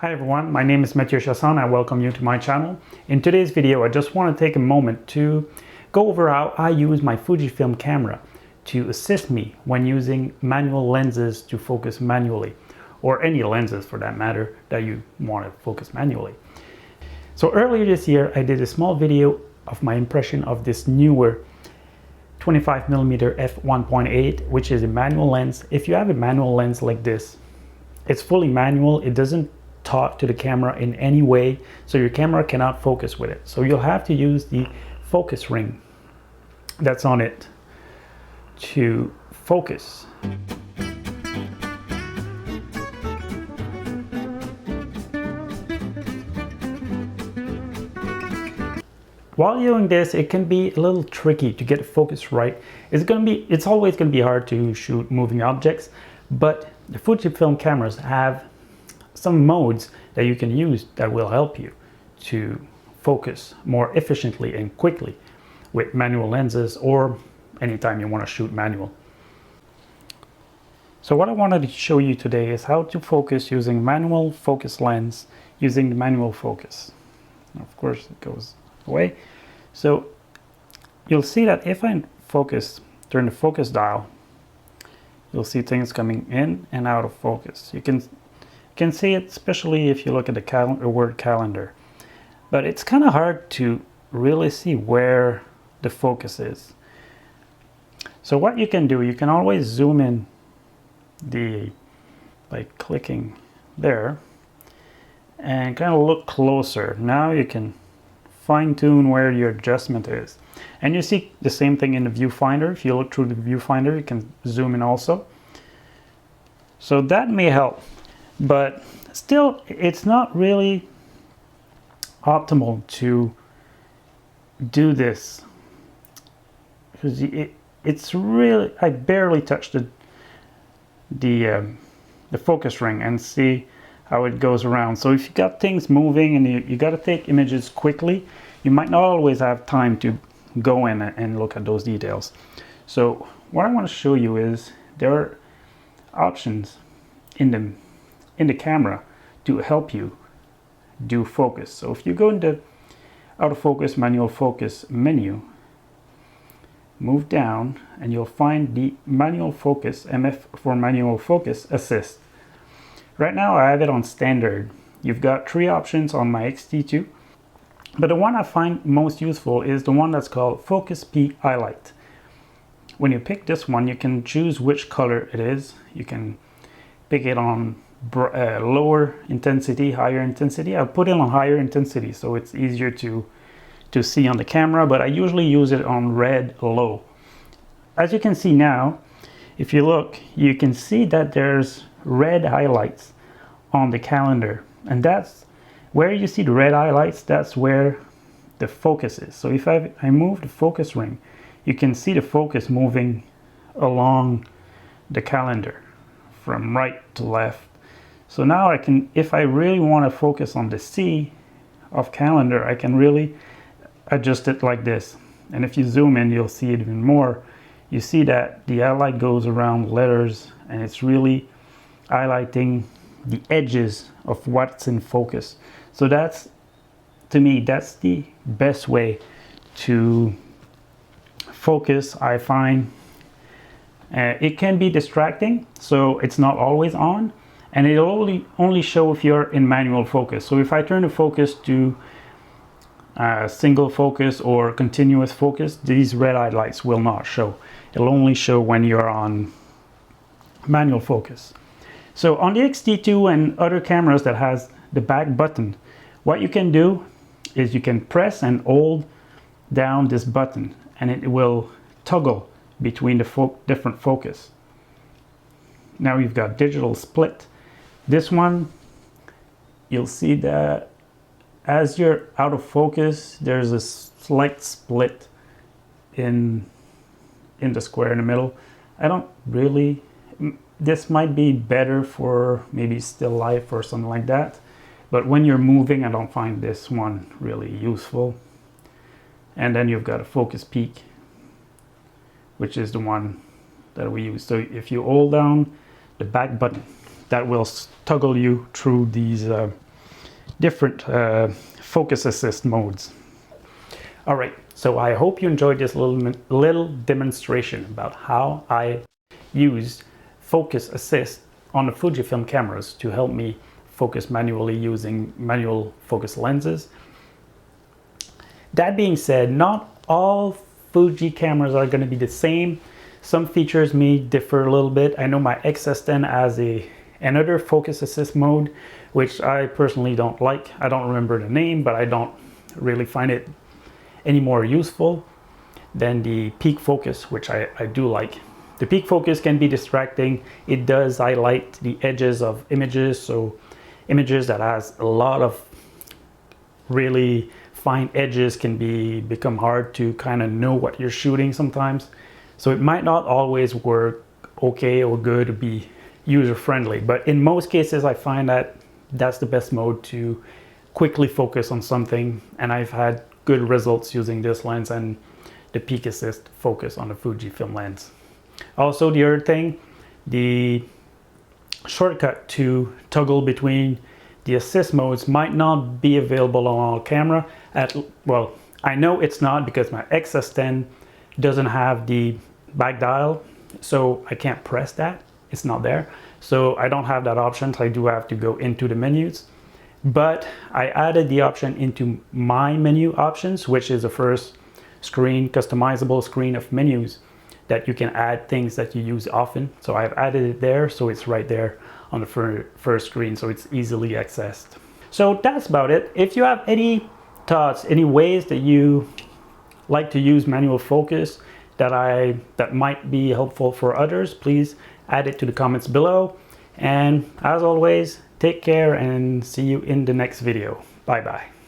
Hi everyone, my name is Mathieu Chasson. I welcome you to my channel. In today's video, I just want to take a moment to go over how I use my Fujifilm camera to assist me when using manual lenses to focus manually, or any lenses for that matter that you want to focus manually. So earlier this year, I did a small video of my impression of this Neewer 25mm F1.8, which is a manual lens. If you have a manual lens like this, it's fully manual. It doesn't talk to the camera in any way, so your camera cannot focus with it. So you'll have to use the focus ring that's on it to focus. While doing this, it can be a little tricky to get the focus right. It's always going to be hard to shoot moving objects, but the Fujifilm cameras have some modes that you can use that will help you to focus more efficiently and quickly with manual lenses, or anytime you want to shoot manual. So what I wanted to show you today is how to focus using manual focus lens using the manual focus. Of course it goes away. So you'll see that if I focus, turn the focus dial, you'll see things coming in and out of focus. You can see it, especially if you look at the word calendar. But it's kind of hard to really see where the focus is. So what you can do, you can always zoom in by clicking there and kind of look closer. Now you can fine-tune where your adjustment is. And you see the same thing in the viewfinder. If you look through the viewfinder, you can zoom in also. So that may help. But still, it's not really optimal to do this, because it's really, I barely touched the focus ring and see how it goes around. So if you got things moving and you got to take images quickly, you might not always have time to go in and look at those details. So what I want to show you is there are options in the camera to help you do focus. So if you go into autofocus, manual focus menu, move down and you'll find the manual focus, MF for manual focus assist. Right now I have it on standard. You've got 3 options on my X-T2, but the one I find most useful is the one that's called Focus P Highlight. When you pick this one, you can choose which color it is. You can pick it on lower intensity, higher intensity. I'll put it on higher intensity so it's easier to see on the camera, but I usually use it on red low. As you can see now, if you look, you can see that there's red highlights on the calendar, and that's where you see the red highlights. That's where the focus is. So if I move the focus ring, you can see the focus moving along the calendar from right to left. So now I can, if I really want to focus on the C of calendar, I can really adjust it like this. And if you zoom in, you'll see it even more. You see that the highlight goes around letters, and it's really highlighting the edges of what's in focus. So that's, to me, that's the best way to focus, I find. It can be distracting, so it's not always on, and it'll only show if you're in manual focus. So if I turn the focus to single focus or continuous focus, these red highlights will not show. It'll only show when you're on manual focus. So on the X-T2 and other cameras that has the back button, what you can do is you can press and hold down this button, and it will toggle between the different focus. Now you've got digital split. This one, you'll see that as you're out of focus, there's a slight split in the square in the middle. I don't really, this might be better for maybe still life or something like that, but when you're moving, I don't find this one really useful. And then you've got a focus peak, which is the one that we use. So if you hold down the back button, that will toggle you through these different focus assist modes. All right, so I hope you enjoyed this little demonstration about how I use focus assist on the Fujifilm cameras to help me focus manually using manual focus lenses. That being said, not all Fuji cameras are going to be the same. Some features may differ a little bit. I know my XS10 has another focus assist mode, which I personally don't like. I don't remember the name, but I don't really find it any more useful than the peak focus, which I do like. The peak focus can be distracting. It does highlight the edges of images, so images that has a lot of really fine edges can become hard to kind of know what you're shooting sometimes. So it might not always work okay or good to be user-friendly, but in most cases I find that that's the best mode to quickly focus on something, and I've had good results using this lens and the peak assist focus on the Fujifilm lens. Also, the other thing, the shortcut to toggle between the assist modes might not be available on all camera. Well, I know it's not because my XS10 doesn't have the back dial, so I can't press that. It's not there. So I don't have that option, so I do have to go into the menus. But I added the option into my menu options, which is the first screen, customizable screen of menus that you can add things that you use often. So I've added it there, so it's right there on the first screen, so it's easily accessed. So that's about it. If you have any thoughts, any ways that you like to use manual focus that might be helpful for others, please add it to the comments below. And as always, take care and see you in the next video. Bye bye.